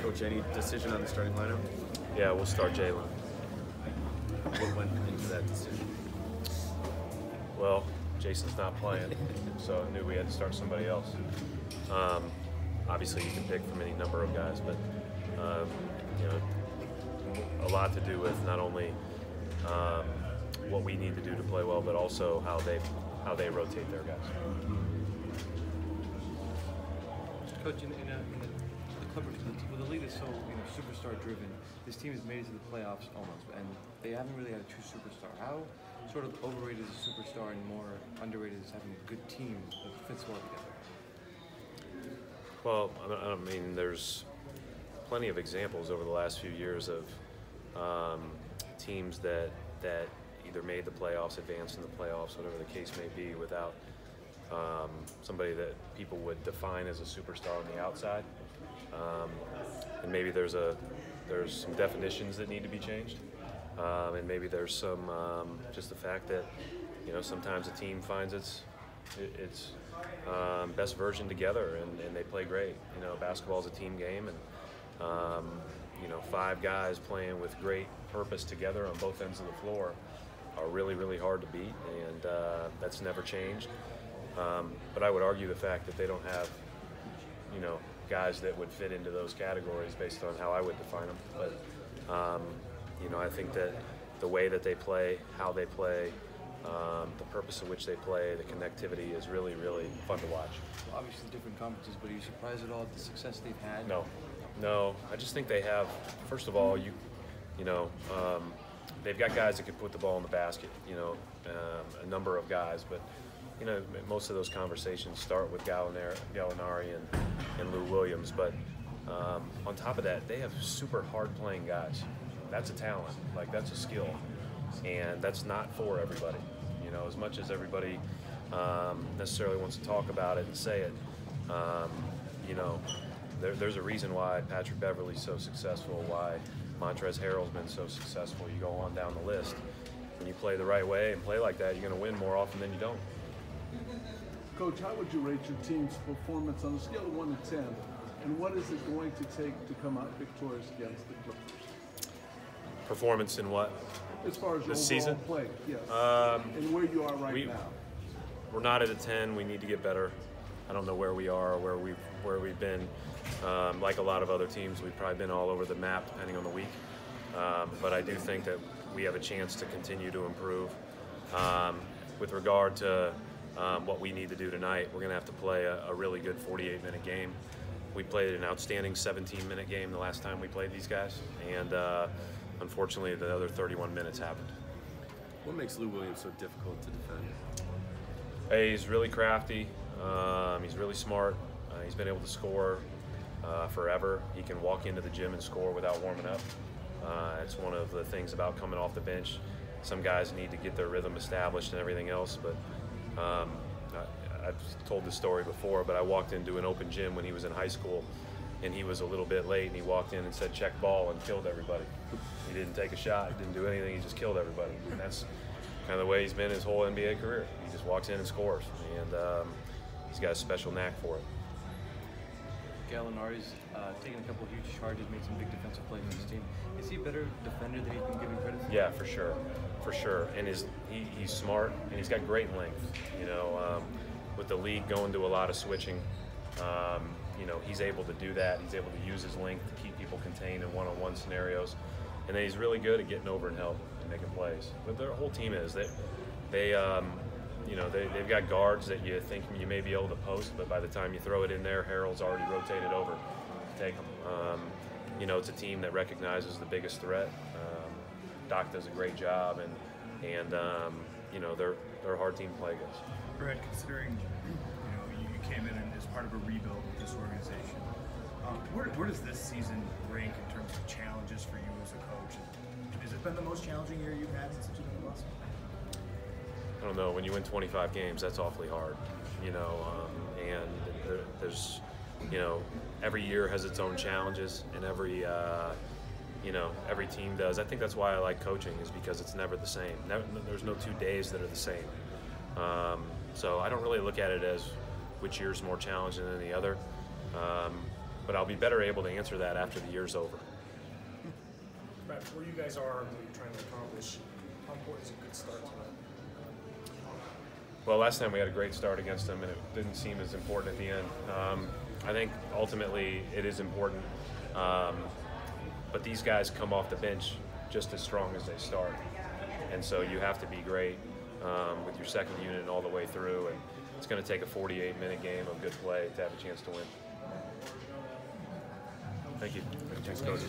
Coach, any decision on the starting lineup? Yeah, we'll start JAYLEN. What went into that decision? Well, Jason's not playing, so I knew we had to start somebody else. Obviously, you can pick from any number of guys, but you know, a lot to do with not only what we need to do to play well, but also how they rotate their guys. Coach, in the Clippers, with the league is so superstar driven, this team has made it to the playoffs almost, and they haven't really had a true superstar. How sort of overrated is a superstar and more underrated is having a good team that fits well together? Well, I mean, there's plenty of examples over the last few years of teams that either made the playoffs, advanced in the playoffs, whatever the case may be, without somebody that people would define as a superstar on the outside. And maybe there's some definitions that need to be changed, and maybe there's some just the fact that sometimes a team finds its best version together, and they play great. Basketball is a team game, and 5 guys playing with great purpose together on both ends of the floor are really, really hard to beat, and that's never changed. But I would argue the fact that they don't have, guys that would fit into those categories based on how I would define them. But, I think that the way that they play, how they play, the purpose of which they play, the connectivity is really, really fun to watch. Well, obviously different conferences, but are you surprised at all at the success they've had? No. I just think they have, first of all, they've got guys that can put the ball in the basket, a number of guys, but most of those conversations start with Gallinari and Lou Williams, but on top of that, they have super hard playing guys. That's a talent, that's a skill, and that's not for everybody. As much as everybody necessarily wants to talk about it and say it, there's a reason why Patrick Beverley's so successful, why Montrezl Harrell's been so successful. You go on down the list. When you play the right way and play like that, you're going to win more often than you don't. Coach, how would you rate your team's performance on a scale of 1 to 10, and what is it going to take to come out victorious against the Clippers? Performance in what? As far as this overall season? Play, yes. And where you are right now. We're not at a 10. We need to get better. I don't know where we are or where we've been. Like a lot of other teams, we've probably been all over the map depending on the week. But I do think that we have a chance to continue to improve. With regard to what we need to do tonight, we're going to have to play a really good 48-minute game. We played an outstanding 17-minute game the last time we played these guys, and unfortunately the other 31 minutes happened. What makes Lou Williams so difficult to defend? Hey, he's really crafty. He's really smart. He's been able to score forever. He can walk into the gym and score without warming up. It's one of the things about coming off the bench. Some guys need to get their rhythm established and everything else, but I've told this story before, but I walked into an open gym when he was in high school, and he was a little bit late, and he walked in and said, "Check ball," and killed everybody. He didn't take a shot, he didn't do anything, he just killed everybody. And that's kind of the way he's been his whole NBA career. He just walks in and scores, and he's got a special knack for it. Gallinari's taken a couple of huge charges, made some big defensive plays on his team. Is he a better defender than he's been given credit for? Yeah, for sure. And he's smart, and he's got great length. With the league going to a lot of switching, he's able to do that. He's able to use his length to keep people contained in one-on-one scenarios, and then he's really good at getting over and help and making plays. But their whole team is they've got guards that you think you may be able to post, but by the time you throw it in there, Harrell's already rotated over to take them. It's a team that recognizes the biggest threat. Doc does a great job, and they're a hard team to play against. Brett, considering you came in as part of a rebuild with this organization, where does this season rank in terms of challenges for you as a coach? Has it been the most challenging year you've had since you've been with us? I don't know. When you win 25 games, that's awfully hard, and there's, every year has its own challenges, and every team does. I think that's why I like coaching, is because it's never the same. There's no 2 days that are the same. So I don't really look at it as which year's more challenging than the other. but I'll be better able to answer that after the year's over. Matt, where you guys are and what you're trying to accomplish, how important is a good start tonight? Well, last time we had a great start against them, and it didn't seem as important at the end. I think ultimately it is important, but these guys come off the bench just as strong as they start, and so you have to be great with your second unit all the way through, and it's going to take a 48-minute game of good play to have a chance to win. Thank you. Thanks, Coach.